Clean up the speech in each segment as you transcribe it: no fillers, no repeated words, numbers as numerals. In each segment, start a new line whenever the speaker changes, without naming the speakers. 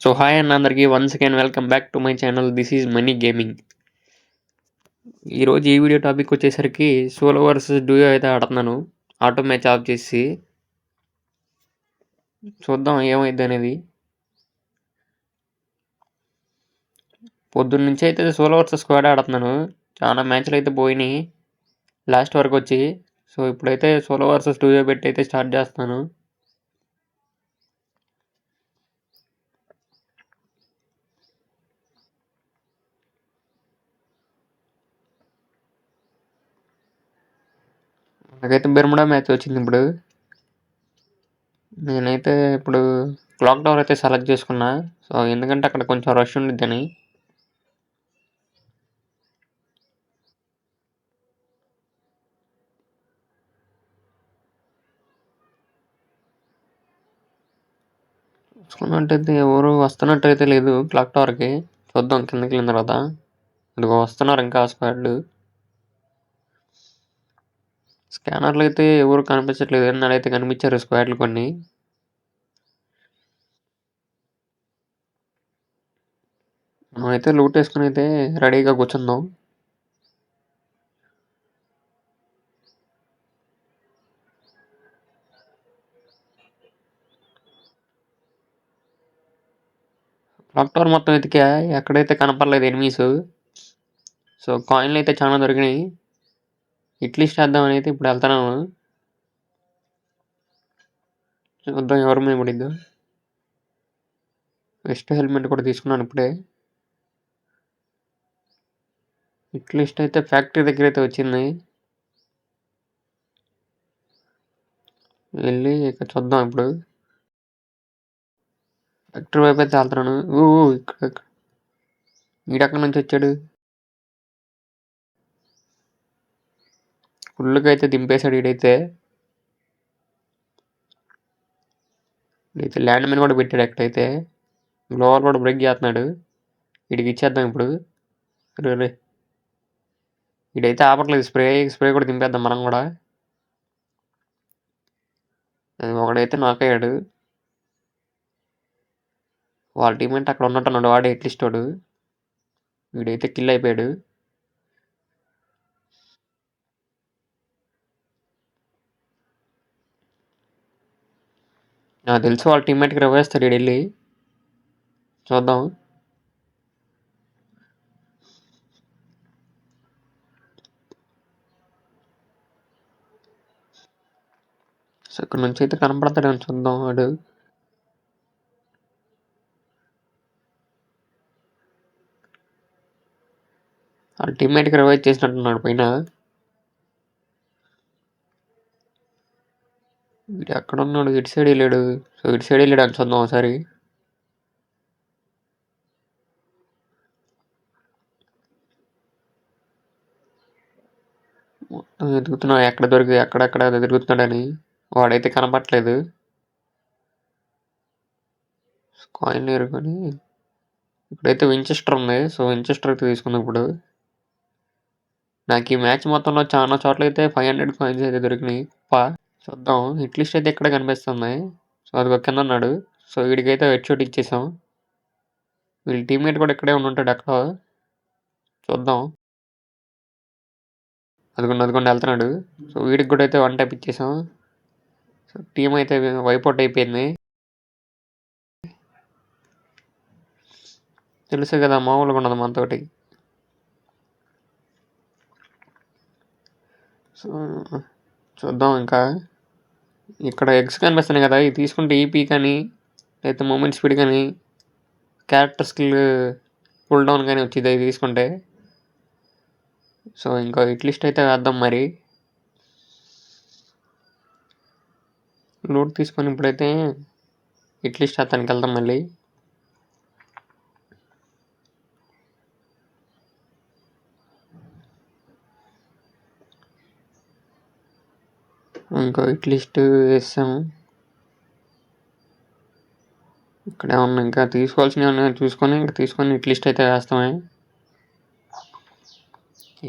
So hi అన్న అందరికీ once again welcome back to my channel. This is money gaming. ఈరోజు ఈ video topic వచ్చేసరికి సోలో వర్సెస్ డూయో అయితే ఆడుతున్నాను. ఆటో మ్యాచ్ ఆఫ్ చేసి చూద్దాం ఏమైంది అనేది. పొద్దున్న నుంచి అయితే సోలో వర్సెస్ స్క్వాడ్ ఆడుతున్నాను. చాలా మ్యాచ్లు అయితే పోయినాయి లాస్ట్ వరకు వచ్చి. సో ఇప్పుడైతే సోలో వర్సెస్ డూయో పెట్టి అయితే స్టార్ట్ చేస్తున్నాను. నాకైతే బెర్ముడా మ్యాచ్ వచ్చింది. ఇప్పుడు నేనైతే ఇప్పుడు క్లాక్ టవర్ అయితే సెలెక్ట్ చేసుకున్నా. సో ఎందుకంటే అక్కడ కొంచెం రష్ ఉండిద్దని. చూసుకున్నట్టయితే ఎవరు వస్తున్నట్టు అయితే లేదు క్లాక్ టవర్కి. చూద్దాం కిందకి వెళ్ళిన తర్వాత. ఇదిగో వస్తున్నారు ఇంకా స్క్వాడ్లు. స్కానర్లు అయితే ఎవరు కనిపించట్లేదు. నాడైతే కనిపించారు స్క్వాడ్లు కొన్ని. మనం అయితే లూట్ వేసుకుని అయితే రెడీగా కూర్చుందాం. క్లాక్ టవర్ మొత్తం ఎతికా, ఎక్కడైతే కనపడలేదు ఎనిమీస్. సో కాయిన్లు అయితే చాలా దొరికినాయి. ఇట్లీస్ట్ వేద్దామని అయితే ఇప్పుడు వెళ్తున్నాను. చూద్దాం ఎవరి మీద పడిద్దో. వెస్ట్ హెల్మెట్ కూడా తీసుకున్నాను ఇప్పుడే. ఇట్లీస్ట్ అయితే ఫ్యాక్టరీ దగ్గర అయితే వచ్చింది. వెళ్ళి ఇక చూద్దాం ఇప్పుడు. ఫ్యాక్టరీ వైపు అయితే వెళ్తున్నాను. ఇక్కడ ఈడెక్కడి నుంచి వచ్చాడు. ఫుల్గా అయితే దింపేశాడు ఈడైతే. ఇదైతే ల్యాండ్ మైన్ కూడా పెట్టాడు ఎక్కడైతే. గ్లోవర్ కూడా బ్రేక్ చేస్తున్నాడు. వీడికి ఇచ్చేద్దాం ఇప్పుడు. రే వీడైతే ఆపట్లేదు. స్ప్రే కూడా దింపేద్దాం మనం కూడా. ఒకడైతే నాకయ్యాడు. వాళ్ళ టీమేట్ అక్కడ ఉన్నట్టున్నాడు. వాడు ఎట్లీస్ట్ వాడు. వీడైతే కిల్ అయిపోయాడు. నాకు తెలుసు వాళ్ళ టీమ్మేట్కి రవేస్తాడు వీడు వెళ్ళి. చూద్దాం. సో ఇక్కడ నుంచి అయితే కనపడతాడని చూద్దాం. వాడు వాళ్ళ టీమ్మేట్కి రివైవ్ చేసినట్టున్నాడు పైన. వీడు ఎక్కడ ఉన్నాడు. ఇటు సైడ్ వెళ్ళాడు. సో ఇటు సైడ్ వెళ్ళాడు అని చూద్దాం ఒకసారి. ఎదుగుతున్నాడు. ఎక్కడెక్కడ తిరుగుతున్నాడని. వాడైతే కనపట్లేదు. కాయిన్ లేరు కానీ ఇప్పుడైతే వించెస్టర్ ఉంది. సో వించెస్టర్ అయితే తీసుకుందాం ఇప్పుడు. నాకు ఈ మ్యాచ్ మొత్తంలో చాలా చోట్ల అయితే 500 కాయిన్స్ అయితే దొరికినాయి. చూద్దాం. ఇట్లీస్ట్ అయితే ఇక్కడ కనిపిస్తుంది. సో అది కింద ఉన్నాడు. సో వీడికైతే హెడ్ షాట్ ఇచ్చేసాం. వీళ్ళ టీమ్మేట్ కూడా ఇక్కడే ఉంటాడు అక్కడ. చూద్దాం. అదిగోండి వెళ్తున్నాడు. సో వీడికి కూడా అయితే వన్ టైప్ ఇచ్చేసాం. సో టీం అయితే వైపౌట్ అయిపోయింది. తెలుసు కదా మామూలుగా ఉండదు మనతోటి. సో చూద్దాం ఇంకా. ఇక్కడ ఎగ్స్ కనిపిస్తున్నాయి కదా, ఇవి తీసుకుంటే ఈపీ కానీ లేకపోతే మూమెంట్ స్పీడ్ కానీ క్యారెక్టర్ స్కిల్ పుల్ డౌన్ కానీ వచ్చింది అవి తీసుకుంటే. సో ఇంకా ఇట్లీస్ట్ అయితే వేద్దాం మరి. లూట్ తీసుకొని ఇప్పుడైతే ఇట్లీస్ట్ అతనికి వెళ్దాం మళ్ళీ. ఇంకో ఇట్లీస్ట్ వేసాము. ఇక్కడ ఏమన్నా ఇంకా తీసుకోవాల్సినవి ఏమన్నా చూసుకొని ఇంకా తీసుకొని ఇట్లీస్ట్ అయితే వేస్తామే.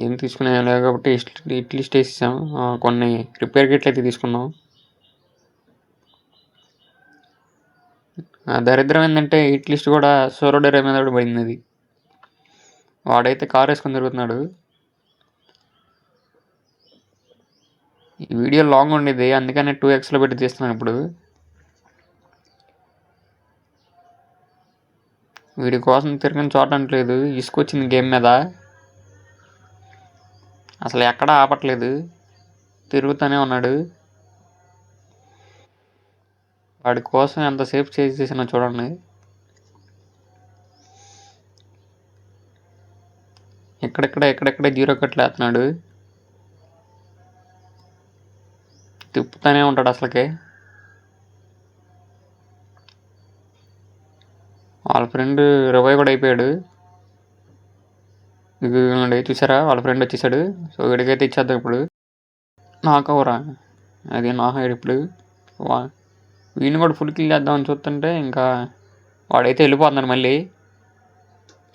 ఏం తీసుకునే లేదు కాబట్టి ఇట్లీస్ట్ వేసేసాం. కొన్ని రిపేర్ కిట్లు అయితే తీసుకున్నాం. దరిద్రం ఏంటంటే హిట్ లిస్ట్ కూడా సోలో డేర్ మీద కూడా పడింది అది. వాడైతే కార్ వేసుకొని తిరుగుతున్నాడు. ఈ వీడియో లాంగ్ ఉండేది, అందుకనే 2xలో పెట్టి తీస్తున్నాను ఇప్పుడు. వీడి కోసం తిరగని చోట అంటలేదు, ఇసుకొచ్చింది గేమ్ మీద. అసలు ఎక్కడా ఆపట్లేదు, తిరుగుతూనే ఉన్నాడు. వాడి కోసం ఎంతసేపు చేసేసినా చూడండి. ఎక్కడెక్కడే జీరో కట్లు వేస్తున్నాడు, తిప్పుతూనే ఉంటాడు అసలుకే. వాళ్ళ ఫ్రెండ్ రివైవ్ కూడా అయిపోయాడు. ఇది చూసారా, వాళ్ళ ఫ్రెండ్ వచ్చేసాడు. సో వీడికైతే ఇచ్చేద్దాం ఇప్పుడు. నాకవరా అది నా హైడ్ ఇప్పుడు. వీడిని కూడా ఫుల్ కిల్ చేద్దామని చూస్తుంటే ఇంకా వాడైతే వెళ్ళిపోతున్నాడు మళ్ళీ.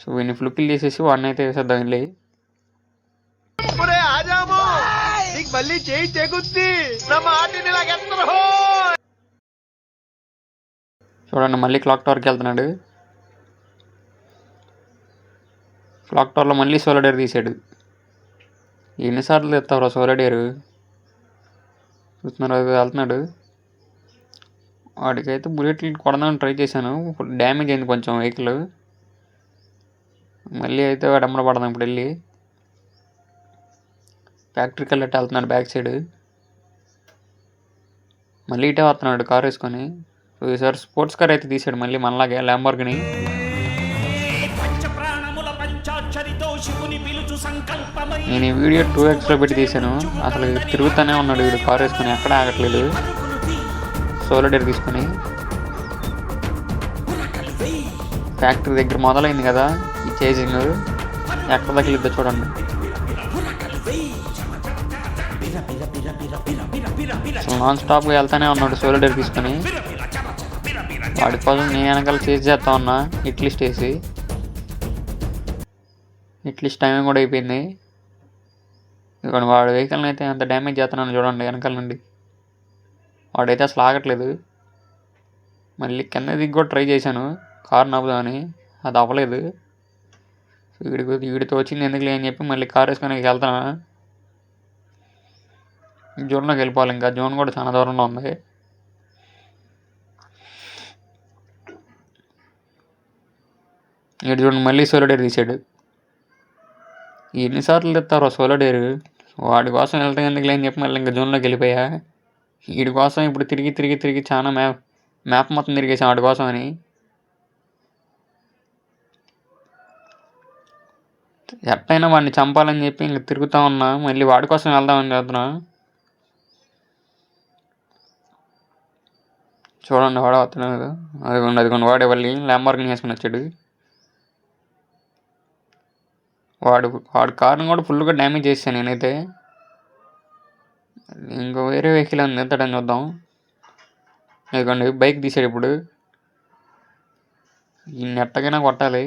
సో వీడిని ఫుల్ కిల్ చేసేసి వాడిని అయితే వేసేద్దాం వెళ్ళి. చూడండి మళ్ళీ క్లాక్ టవర్కి వెళ్తున్నాడు. క్లాక్ టవర్లో మళ్ళీ సోలో డేర్ తీసాడు. ఎన్నిసార్లు తెస్తావురా సోలో డేరు, చూస్తున్నారు అది వెళ్తున్నాడు. వాడికైతే బుల్లెట్లు కొడదామని ట్రై చేశాను, డ్యామేజ్ అయింది కొంచెం వెహికల్. మళ్ళీ అయితే వాడు అమ్మడ పడదాం ఇప్పుడు వెళ్ళి. ఫ్యాక్టరీకి వెళ్ళట్టు వెళ్తున్నాడు బ్యాక్ సైడ్. మళ్ళీ ఇటే వస్తున్నాడు కార్ వేసుకొని. సో ఈసారి స్పోర్ట్స్ కార్ అయితే తీసాడు మళ్ళీ మనలాగే, ల్యాంబోర్గిని. నేను ఈ వీడియో 2xలో పెట్టి తీశాను. అసలు తిరుగుతూనే ఉన్నాడు వీడు కార్ వేసుకొని, ఎక్కడ ఆగట్లేదు. సోలో డేర్ తీసుకొని ఫ్యాక్టరీ దగ్గర మొదలైంది కదా ఈ చేజింగ్, ఎక్కడ తగిలిద్దో చూడండి. నాన్ స్టాప్గా వెళ్తానే ఉన్నాడు సోలో డేర్ తీసుకొని. వాడి కోసం నేను వెనకాల చేసి చేస్తా ఉన్నా హిట్ లిస్ట్ వేసి. హిట్ లిస్ట్ టైమింగ్ కూడా అయిపోయింది. ఇక వాడు వెహికల్ని అయితే అంత డ్యామేజ్ చేస్తున్నాను చూడండి వెనకాల నుండి. వాడైతే అసలు ఆగట్లేదు. మళ్ళీ కింద దిగి కూడా ట్రై చేశాను కార్ నవ్వుదామని, అది అవ్వలేదు. వీడితో వచ్చింది ఎందుకులే అని చెప్పి మళ్ళీ కార్ వేసుకొని వెళ్తాను. జోన్లోకి వెళ్ళిపోవాలి, ఇంకా జోన్ కూడా చాలా దూరంలో ఉంది. ఇటు చూడండి మళ్ళీ సోలో డేర్ తీసాడు. ఎన్నిసార్లు తెస్తారో సోలో డేరు, వాడి కోసం వెళ్తాం ఎందుకులే అని చెప్పి మళ్ళీ ఇంకా జోన్లోకి వెళ్ళిపోయా. వీడి కోసం ఇప్పుడు తిరిగి చాలా మ్యాప్ మొత్తం తిరిగేసాం వాడి కోసం అని. ఎట్టయినా వాడిని చంపాలని చెప్పి ఇంక తిరుగుతూ ఉన్నా, మళ్ళీ వాడి కోసం వెళ్దామని చెప్తున్నా. చూడండి వాడు వస్తున్నాడు, అదిగోండి వాడే మళ్ళీ ల్యాంబోర్గిని వేసుకుని వచ్చాడు. వాడు కార్ని కూడా ఫుల్గా డ్యామేజ్ చేశాను నేనైతే. ఇంకో వేరే వెహికల్ ఉంది ఎంతటని చూద్దాం. ఇదిగోండి బైక్ తీసాడు ఇప్పుడు. ఈ నెట్టకైనా కొట్టాలి.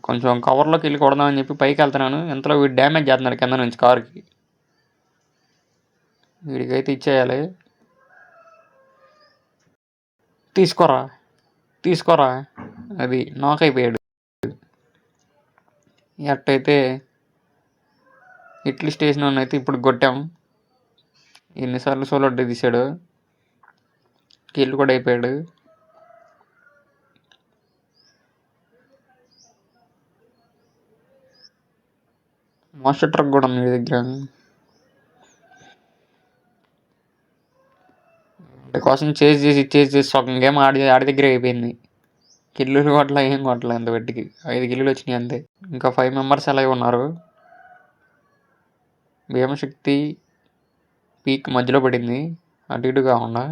కొంచెం కవర్లోకి వెళ్ళి కొడదామని చెప్పి పైకి వెళ్తున్నాను, ఎంతలో వీడు డ్యామేజ్ చేస్తున్నాడు కింద నుంచి కార్కి. వీడికైతే ఇచ్చేయాలి. తీసుకోరా అది నాక్ అయిపోయాడు. ఎట్టయితే ఇట్లీ స్టేషన్ అయితే ఇప్పుడు కొట్టాం. ఎన్నిసార్లు సోలో డేర్ తీసాడు, కిల్ కూడా అయిపోయాడు. మాస్టర్ ట్రక్ కూడా ఉంది దగ్గర. కోసం చేసి సగం గేమ్ ఆడి దగ్గర అయిపోయింది. కిల్లులు కొట్టలా ఏం కొట్టలే అంత బట్టికి, 5 కిల్లులు వచ్చినాయి అంతే. ఇంకా 5 మెంబర్స్ అలాగే ఉన్నారు. భీమశక్తి పీక్ మధ్యలో పడింది, అటు ఇటు కాకుండా.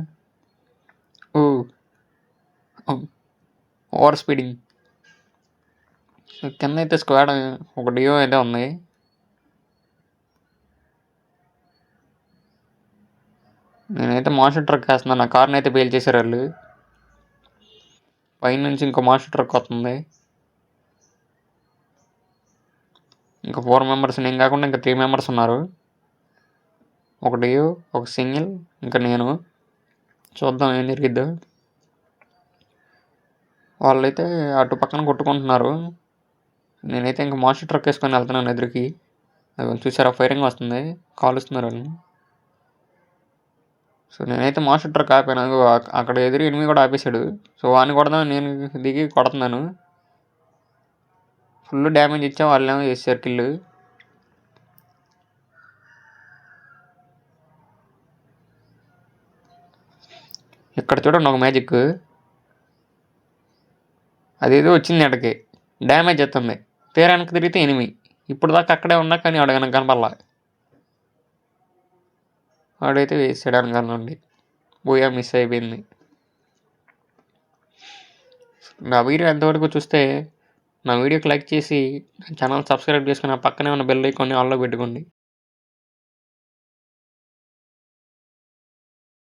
Over speeding. కింద అయితే స్క్వాడ్ ఒక డియో అయితే ఉంది. నేనైతే మాస్టర్ ట్రక్ వేస్తున్నాను, నా కార్ని అయితే బేల్ చేశారు వాళ్ళు. పైనుంచి ఇంకో మాస్టర్ ట్రక్ వస్తుంది. ఇంకా 4 మెంబర్స్, నేను కాకుండా ఇంకా 3 మెంబర్స్ ఉన్నారు. ఒక డియో, ఒక సింగిల్, ఇంకా నేను. చూద్దాం ఏం జరిగిద్దో. వాళ్ళైతే అటు పక్కన కొట్టుకుంటున్నారు. నేనైతే ఇంక మాస్టర్ ట్రక్ వేసుకొని వెళ్తున్నాను ఎదురుకి. అది చూసారా ఫైరింగ్ వస్తుంది, కాలుస్తున్నారు అని. సో నేనైతే మాస్టర్ ట్రక్ ఆపాను. అక్కడ ఎదురు ఎనిమిది కూడా ఆపేశాడు. సో వాడిని కొడదాం నేను దిగి కొడుతున్నాను. ఫుల్ డ్యామేజ్ ఇచ్చా, వాళ్ళేమో చేశారు కిల్లు. ఇక్కడ చూడండి ఒక మ్యాజిక్, అదేదో వచ్చింది ఎడకి డ్యామేజ్ చేస్తుంది, తీరానికి తిరిగితే ఎనిమి. ఇప్పుడు దాకా అక్కడే ఉన్నా కానీ వాడు కనుక కనపడలా. వాడైతే వేసాడు అనగా నుండి బోయా, మిస్ అయిపోయింది. నా వీడియో ఎంతవరకు చూస్తే నా వీడియోకి లైక్ చేసి ఛానల్ సబ్స్క్రైబ్ చేసుకుని పక్కనే ఉన్న బెల్ ఐకాన్ని ఆన్లో పెట్టుకోండి.